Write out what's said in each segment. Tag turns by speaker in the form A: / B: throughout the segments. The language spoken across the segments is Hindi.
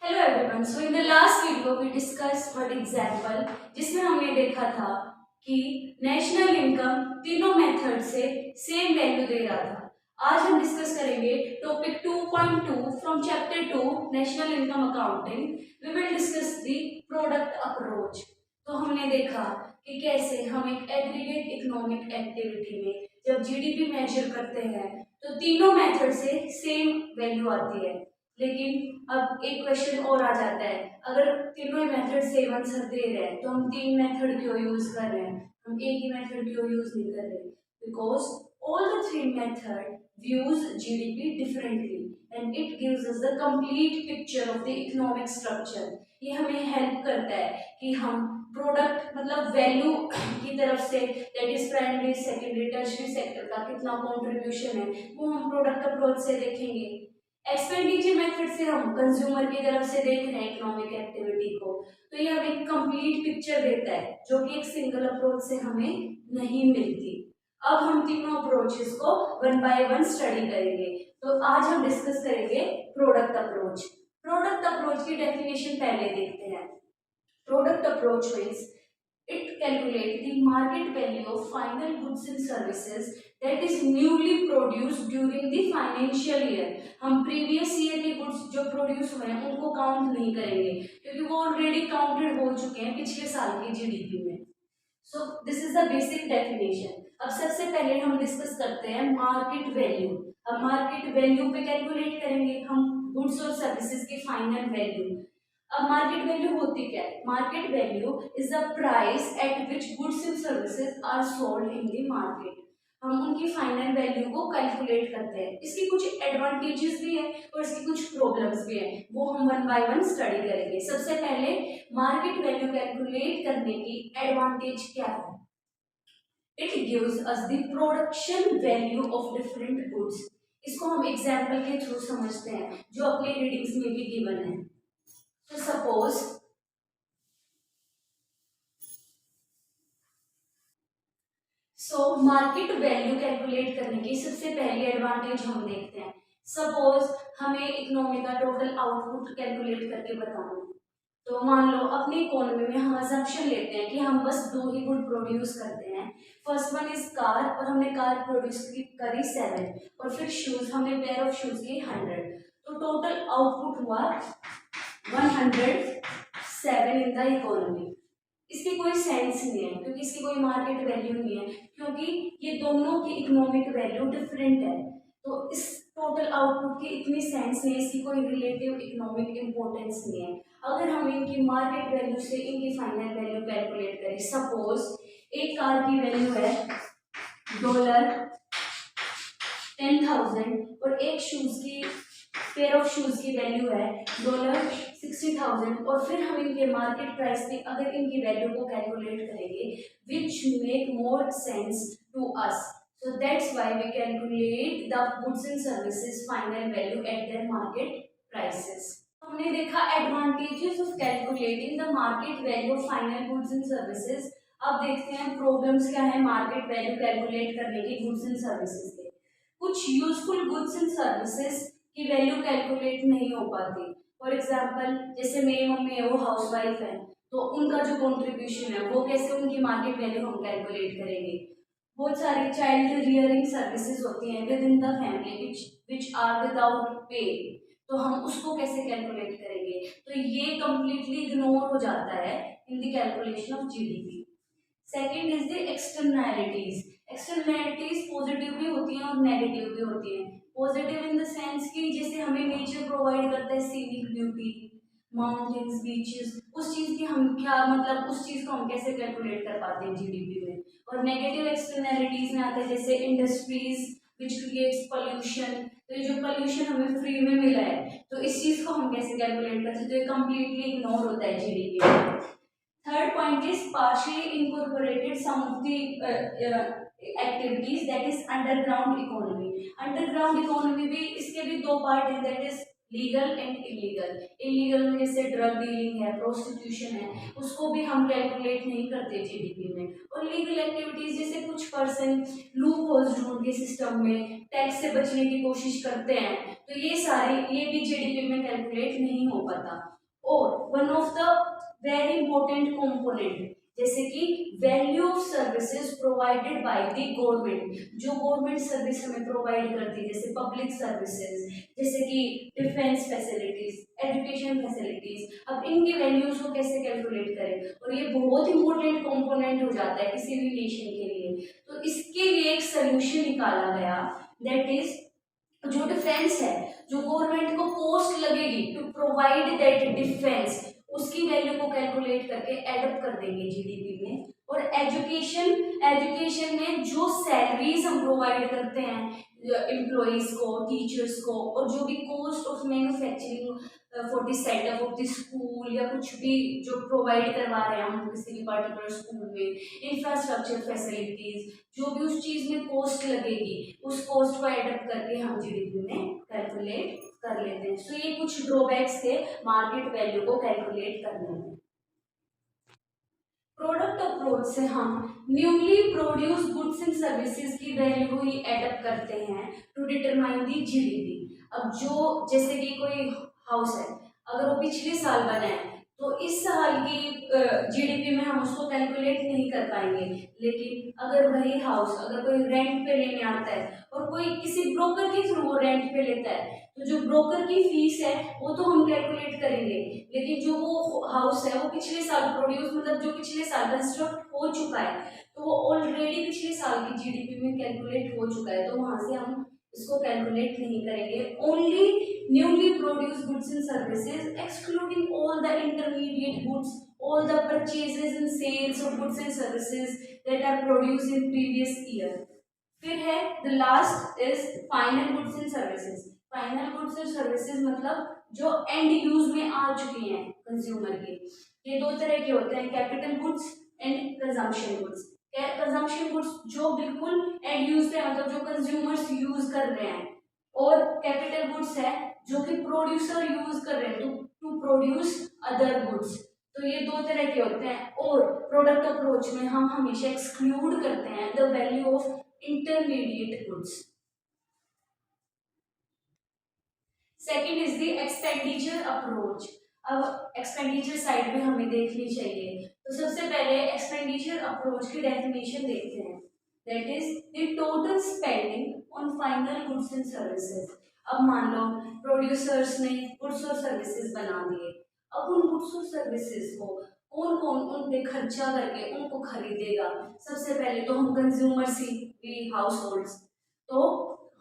A: Hello everyone. So in the last video we discuss one example जिसमें हमने देखा था कि नेशनल इनकम तीनों मेथड से सेम वैल्यू दे रहा था। आज हम डिस्कस करेंगे topic 2.2 from chapter 2 national income accounting. We will discuss the product approach. तो हमने देखा कि कैसे हम एक एग्रीगेट इकोनॉमिक एक्टिविटी में जब जीडीपी मेजर करते हैं तो तीनों मेथड से सेम वैल्यू आती है। लेकिन अब एक क्वेश्चन और आ जाता है, अगर तीनों मेथड सेम आंसर दे रहे हैं तो हम तीन मेथड क्यों यूज कर रहे हैं, हम एक ही मेथड क्यों यूज नहीं कर रहे? Because all the three method views GDP differently and it gives us the complete picture of the economic structure. ये हमें हेल्प करता है कि हम प्रोडक्ट मतलब वैल्यू की तरफ say that is primary secondary tertiary sector का कितना कंट्रीब्यूशन है वो हम प्रोडक्ट अप्रोच से देखेंगे। एक्सपेंडिचर मेथड से हम कंज्यूमर की तरफ से देख रहे हैं इकोनॉमिक एक्टिविटी को, तो ये हमें कंप्लीट पिक्चर देता है जो कि एक सिंगल अप्रोच से हमें नहीं मिलती। अब हम तीनों अप्रोचेस को वन बाय वन स्टडी करेंगे। तो आज हम डिस्कस करेंगे प्रोडक्ट अप्रोच। प्रोडक्ट अप्रोच की डेफिनेशन पहले देखते हैं। Product approach means it calculates the market value of final goods and services that is newly produced during the financial year। हम previous year के goods जो produce हुए हैं उनको count नहीं करेंगे क्योंकि वो already counted हो चुके हैं पिछले साल की जीडीपी में। So this is the basic definition। अब सबसे पहले हम डिस्कस करते हैं मार्केट वैल्यू। अब मार्केट वैल्यू पे कैलकुलेट करेंगे हम गुड्स और सर्विसेज की फाइनल वैल्यू। अब मार्केट वैल्यू होती क्या है? Market value is the price at which goods and services are sold in the market. हम उनकी फाइनल वैल्यू को कैलकुलेट करते हैं। इसकी कुछ एडवांटेजेस भी है और इसकी कुछ प्रॉब्लम्स भी है, वो हम वन बाय वन स्टडी करेंगे। सबसे पहले मार्केट वैल्यू कैलकुलेट करने की एडवांटेज क्या है? It gives us the production value of different goods. इसको हम एग्जांपल के थ्रू समझते हैं जो अपने रीडिंग्स में भी गिवन है। तो सपोज मार्केट वैल्यू कैलकुलेट करने की सबसे पहली एडवांटेज हम देखते हैं। सपोज हमें इकोनॉमी का टोटल आउटपुट कैलकुलेट करके बताना, तो मान लो अपनी इकोनॉमी में हम अजम्पशन लेते हैं कि हम बस दो ही गुड प्रोड्यूस करते हैं। फर्स्ट वन इज कार और हमने कार प्रोड्यूस करी 7 और फिर शूज हमने पेयर ऑफ शूज की 100, तो टोटल आउटपुट हुआ 107 इन द इकोनॉमी। इसकी कोई सेंस नहीं है क्योंकि इसकी कोई मार्केट वैल्यू नहीं है क्योंकि ये दोनों की इकोनॉमिक वैल्यू डिफरेंट है। तो इस टोटल आउटपुट की इतनी सेंस नहीं, इसकी कोई रिलेटिव इकोनॉमिक इंपॉर्टेंस नहीं है। अगर हम इनकी मार्केट वैल्यू से इनकी फाइनल वैल्यू कैलकुलेट करें, सपोज एक कार की वैल्यू है $10,000 और एक शूज की पेयर ऑफ शूज की वैल्यू है $60,000 और फिर हम इनके मार्केट प्राइस पे अगर इनकी वैल्यू को कैलकुलेट करेंगे which make more sense to us. So that's why we calculate the goods and services final value at their market prices। हमने देखा advantages of calculating the market value of final goods and services। अब देखते हैं प्रॉब्लम्स क्या है मार्केट वैल्यू कैलकुलेट करने की गुड्स एंड सर्विसेज के। कुछ यूजफुल गुड्स एंड सर्विसेज की वैल्यू कैलकुलेट नहीं हो पाती। फॉर एग्जाम्पल जैसे मेरी मम्मी है वो हाउस वाइफ है, तो उनका जो कंट्रीब्यूशन है वो कैसे उनकी मार्केट वैल्यू हम कैलकुलेट करेंगे। बहुत सारी चाइल्ड रियरिंग सर्विसेज होती हैं within the family which are without pay, तो हम उसको कैसे कैलकुलेट करेंगे? तो ये कंप्लीटली इग्नोर हो जाता है in the calculation of GDP. Second is the externalities. Externalities positive भी होती हैं और नेगेटिव भी होती हैं। पॉजिटिव इन द सेंस कि जैसे हमें नेचर प्रोवाइड करता है सीनिक ब्यूटी, माउंटेन्स, बीचेस, उस चीज की हम क्या मतलब उस चीज को हम कैसे कैलकुलेट कर पाते हैं जीडीपी में। और नेगेटिव एक्सटर्नैलिटीज में आते हैं जैसे इंडस्ट्रीज विच क्रिएट्स पोल्यूशन, तो ये जो पोल्यूशन हमें फ्री में मिला है तो इस चीज को हम कैसे कैलकुलेट कर सकते हैं, तो कंप्लीटली इग्नोर होता है जीडीपी में। Third point is partially incorporated some of the activities that is underground economy। Underground economy भी इसके भी दो पार्ट हैं, that is legal and illegal. Illegal में जैसे ड्रग डीलिंग है, प्रोस्टिट्यूशन है, उसको भी हम कैलकुलेट नहीं करते जीडीपी में। और लीगल एक्टिविटीज जैसे कुछ पर्सन लूप होल्स ढूंढ के सिस्टम में टैक्स से बचने की कोशिश करते हैं, तो ये भी जीडीपी में कैलकुलेट नहीं हो पाता। और one of the very important component जैसे कि value of services provided by the government, जो गवर्नमेंट सर्विस हमें प्रोवाइड करती है जैसे पब्लिक सर्विसेज, जैसे कि डिफेंस फैसिलिटीज, एजुकेशन फैसिलिटीज, अब इनकी वैल्यूज को कैसे कैलकुलेट करें, और ये बहुत इंपॉर्टेंट कंपोनेंट हो जाता है किसी भी नेशन के लिए। तो इसके लिए एक सोल्यूशन निकाला गया, दैट इज जो डिफेंस है, जो गवर्नमेंट को कॉस्ट लगेगी टू प्रोवाइड दैट डिफेंस, उसकी वैल्यू को कैलकुलेट करके एडअप कर देंगे जीडीपी में। और एजुकेशन में जो सैलरीज हम प्रोवाइड करते हैं एम्प्लॉइज को, टीचर्स को, और जो भी cost of manufacturing for the setup of the school या कुछ भी जो प्रोवाइड करवा रहे हैं हम किसी भी पर्टिकुलर स्कूल में, इंफ्रास्ट्रक्चर फैसिलिटीज, जो भी उस चीज में कॉस्ट लगेगी उस कॉस्ट को एडअप करके हम जीडीपी में कैलकुलेट कर लेते हैं। सो ये कुछ ड्रॉबैक्स थे मार्केट वैल्यू को कैलकुलेट करने में। प्रोडक्ट अप्रोच से हम newly produce goods and services की वैल्यू ही एडअप करते हैं टू डिटरमाइन दी जीडीपी। अब जो जैसे कि कोई हाउस है, अगर वो पिछले साल बना है तो इस साल की जीडीपी में हम उसको कैलकुलेट नहीं कर पाएंगे। लेकिन अगर वही हाउस अगर कोई रेंट पे लेने आता है और कोई किसी ब्रोकर के थ्रू वो रेंट पे लेता है, तो जो ब्रोकर की फीस है वो तो हम कैलकुलेट करेंगे, लेकिन जो वो हाउस है वो पिछले साल प्रोड्यूस मतलब जो पिछले साल कंस्ट्रक्ट हो चुका है तो वो ऑलरेडी पिछले साल की जीडीपी में कैलकुलेट हो चुका है, तो वहां से हम इसको कैलकुलेट नहीं करेंगे। Only newly produce goods and services excluding all the intermediate goods, all the purchases and sales of goods and services that are produced in previous year। फिर है the last is final goods and services. Final goods and services मतलब जो एंड यूज में आ चुकी हैं कंज्यूमर के। ये दो तरह के होते हैं, capital goods and consumption goods. Consumption goods जो बिल्कुल एंड यूज पे मतलब जो कंज्यूमर्स यूज कर रहे हैं, और कैपिटल गुड्स है जो कि प्रोड्यूसर यूज कर रहे हैं टू प्रोड्यूस अदर गुड्स। तो ये दो तरह के होते हैं। और प्रोडक्ट अप्रोच में हम हमेशा एक्सक्लूड करते हैं the value of intermediate goods. Second is the expenditure approach. अब एक्सपेंडिचर साइड में हमें देखनी चाहिए, तो सबसे पहले एक्सपेंडिचर अप्रोच की डेफिनेशन देखते हैं, that is the total spending on final goods and services. अब मान लो प्रोड्यूसर्स ने गुड्स और सर्विसेज बना दिए, अब उन गुड्स और सर्विसेज को कौन कौन उन पे खर्चा करके उनको खरीदेगा। सबसे पहले तो हम कंज्यूमर्स ही हाउस होल्ड्स, तो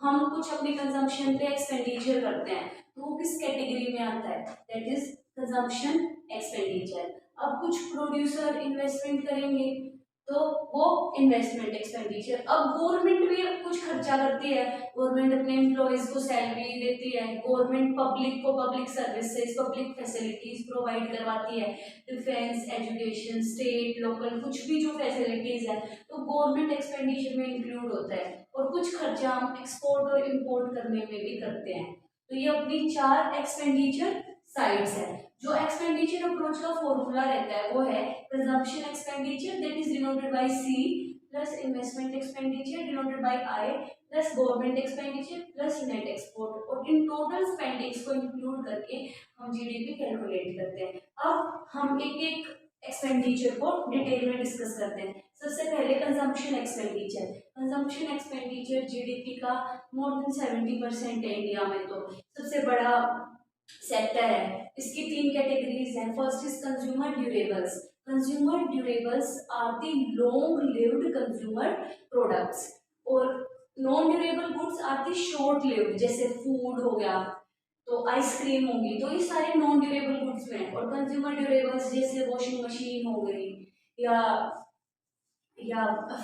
A: हम कुछ अपने कंजम्पशन पे एक्सपेंडिचर करते हैं, तो वो किस कैटेगरी में आता है, दैट इज कंजम्पशन एक्सपेंडिचर। अब कुछ प्रोड्यूसर इन्वेस्टमेंट करेंगे तो वो इन्वेस्टमेंट एक्सपेंडिचर। अब गवर्नमेंट भी कुछ खर्चा करती है, गवर्नमेंट अपने एम्प्लॉयज को सैलरी देती है, गवर्नमेंट पब्लिक को public services public facilities provide करवाती है, डिफेंस, एजुकेशन, स्टेट, लोकल, कुछ भी जो फैसिलिटीज है तो गवर्नमेंट एक्सपेंडिचर में इंक्लूड होता है। और कुछ खर्चा हम एक्सपोर्ट और इम्पोर्ट करने में भी करते हैं। तो ये अपनी चार एक्सपेंडिचर साइड्स है। जो एक्सपेंडिचर अप्रोच का फॉर्मूला रहता है वो है consumption expenditure that is denoted by C plus investment expenditure denoted by I plus government expenditure plus net export, और इन टोटल स्पेंडिंग्स को इंक्लूड करके हम जीडीपी कैलकुलेट करते हैं। अब हम एक एक एक्सपेंडिचर को डिटेल में डिस्कस करते हैं। सबसे पहले consumption expenditure. Consumption expenditure GDP का मोर देन 70% है इंडिया में, तो सबसे बड़ा सेक्टर है। इसकी तीन कैटेगरीज हैं। First is consumer durables. Consumer durables are the long lived consumer products, और non durable goods are the short lived, जैसे फूड हो गया तो आइसक्रीम होगी, तो ये सारे नॉन ड्यूरेबल गुड्स में। और कंज्यूमर ड्यूरेबल्स जैसे वॉशिंग मशीन हो गई या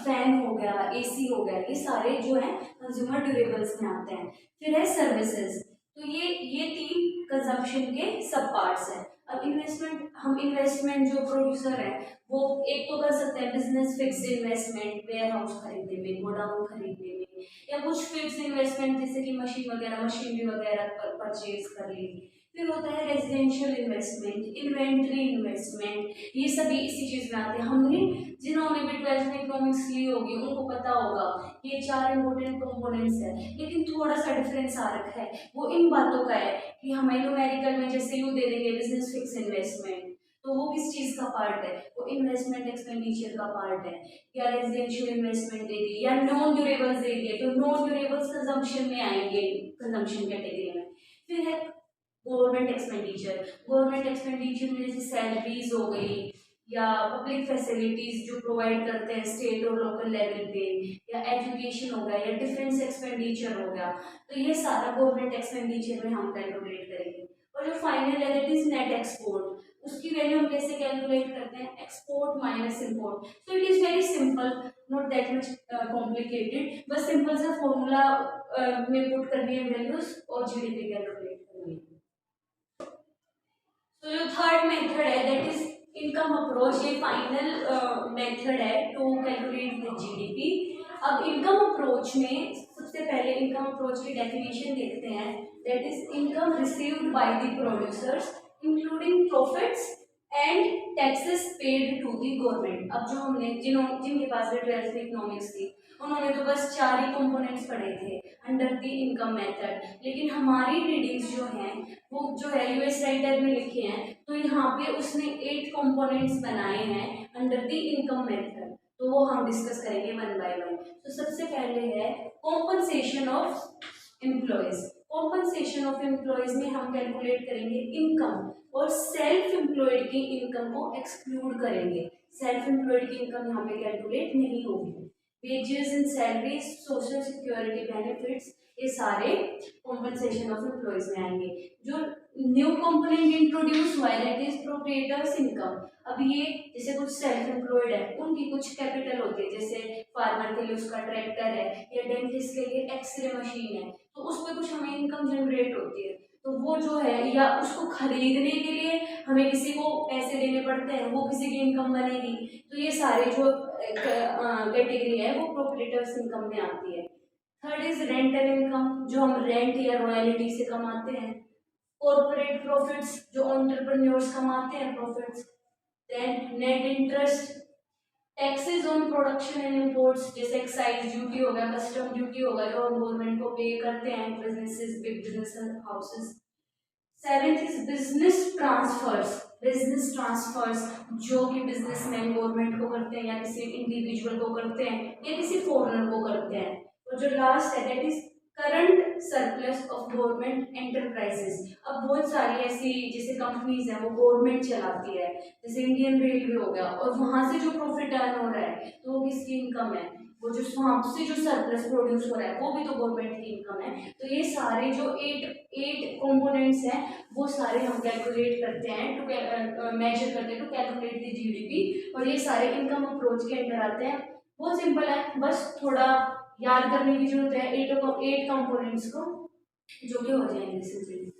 A: फैन हो गया, एसी हो गया, ये सारे जो है कंज्यूमर ड्यूरेबल्स में आते हैं। फिर है सर्विसेज, तो ये तीन कंजम्पशन के सब पार्ट्स हैं। अब हम इन्वेस्टमेंट जो प्रोड्यूसर है वो एक तो कर सकते हैं business fixed investment, warehouse खरीदने में, गोडाउन खरीदने में, या कुछ फिक्स इन्वेस्टमेंट जैसे कि मशीन वगैरह मशीनरी वगैरह परचेज कर ली, फिर होता है रेजिडेंशियल इन्वेस्टमेंट, इन्वेंट्री इन्वेस्टमेंट, ये सभी इसी चीज में आते हैं। हमने जिन्होंने भी 12th में इकोनॉमिक्स ली होगी उनको पता होगा ये 4 इंपॉर्टेंट कंपोनेंट्स है, लेकिन थोड़ा सा डिफरेंस आ रखा है। वो इन बातों का है कि हमें न्यूमेरिकल में जैसे यू दे देंगे बिजनेस फिक्स इन्वेस्टमेंट, तो वो किस चीज का पार्ट है, वो इन्वेस्टमेंट एक्सपेंडिचर का पार्ट है। या रेजिडेंशियल इन्वेस्टमेंट दे दी या नॉन ड्यूरेबल्स दे दिए, तो नॉन ड्यूरेबल्स कंजम्पशन में आएंगे, कंजम्पशन कैटेगरी में। फिर है गवर्नमेंट एक्सपेंडिचर, गवर्नमेंट एक्सपेंडिचर में जैसे सैलरीज हो गई या पब्लिक फैसिलिटीज जो प्रोवाइड करते हैं स्टेट और लोकल लेवल पे, या एजुकेशन हो गया या डिफेंस एक्सपेंडिचर हो गया, तो ये सारा गवर्नमेंट एक्सपेंडिचर में हम कैलकुलेट करेंगे। और जो फाइनल है दैट इज नेट एक्सपोर्ट, उसकी वैल्यू हम कैसे कैलकुलेट करते हैं, export minus import. So it is very simple, not that much complicated, बस सिंपल सा फॉर्मूला में पुट करनी है वैल्यूज और जीडीपी कैलकुलेट करनी है। तो जो थर्ड मेथड है दैट इज इनकम अप्रोच, ये फाइनल मेथड है टू कैलकुलेट द जीडीपी। अब इनकम अप्रोच में सबसे पहले इनकम अप्रोच की डेफिनेशन देखते हैं, that is income received by the producers including profits and taxes paid to the government. अब जो हमने जिनके पास भी 12th में इकोनॉमिक्स थी उन्होंने तो बस 4 ही कंपोनेंट्स पढ़े थे अंडर द इनकम मेथड, लेकिन हमारी रीडिंग्स जो हैं वो जो है यूएस राइटर में लिखे हैं, तो यहाँ पे उसने 8 कंपोनेंट्स बनाए हैं अंडर द इनकम मेथड, तो वो हम डिस्कस करेंगे वन बाय वन। तो सबसे पहले है compensation of employees. Compensation of employees में हम कैलकुलेट करेंगे इनकम और सेल्फ एम्प्लॉयड की इनकम को एक्सक्लूड करेंगे। सेल्फ एम्प्लॉयड की इनकम यहाँ पे कैलकुलेट नहीं होगी। Wages and salaries, social security benefits, ये सारे कॉम्पनसेशन ऑफ एम्प्लॉयज में आएंगे। जो न्यू कंपोनेंट इंट्रोड्यूस हुआ है दैट इज प्रोप्रिएटर्स इनकम। अब ये जैसे कुछ सेल्फ एम्प्लॉयड है उनकी कुछ कैपिटल होती है, जैसे फार्मर के लिए उसका ट्रैक्टर है या डेंटिस्ट के लिए एक्सरे मशीन है, तो उस पर कुछ हमें इनकम जनरेट होती है, तो वो जो है या उसको खरीदने के लिए हमें किसी को पैसे देने पड़ते हैं, वो किसी की इनकम बनेगी। तो ये सारे जो कैटेगरी है वो प्रोप्रिएटर्स इनकम में आती है। थर्ड इज रेंटल इनकम, जो हम रेंट या रॉयल्टी से कमाते हैं। कॉर्पोरेट प्रॉफिट्स, जो एंटरप्रेन्योर्स कमाते हैं profits. Then net interest, taxes on production and imports, जैसे एक्साइज ड्यूटी होगा, कस्टम ड्यूटी होगा, जो हम गवर्नमेंट को पे करते हैं businesses, big business houses. Seventh is business transfers, business transfers जो कि बिजनेसमैन गवर्नमेंट को करते हैं या किसी इंडिविजुअल को करते हैं या किसी फॉरेनर को करते हैं। और जो लास्ट है that is current surplus of government enterprises. अब बहुत सारी ऐसी जैसे कंपनीज हैं वो गवर्नमेंट चलाती है, जैसे इंडियन रेलवे हो गया, और वहां से जो प्रॉफिट अर्न हो रहा है तो वो किसकी इनकम है, वो जो वहां से जो सरप्लस प्रोड्यूस हो रहा है वो भी तो गवर्नमेंट की इनकम है। तो ये सारे जो 8 कंपोनेंट्स हैं वो सारे हम कैलकुलेट करते हैं टू मेजर करते हैं टू कैलकुलेट द जीडीपी, और ये सारे इनकम अप्रोच के अंदर आते हैं। बहुत सिंपल है, बस थोड़ा याद करने की जरूरत है 8 कंपोनेंट्स को, जो कि हो जाएंगे सिंपली।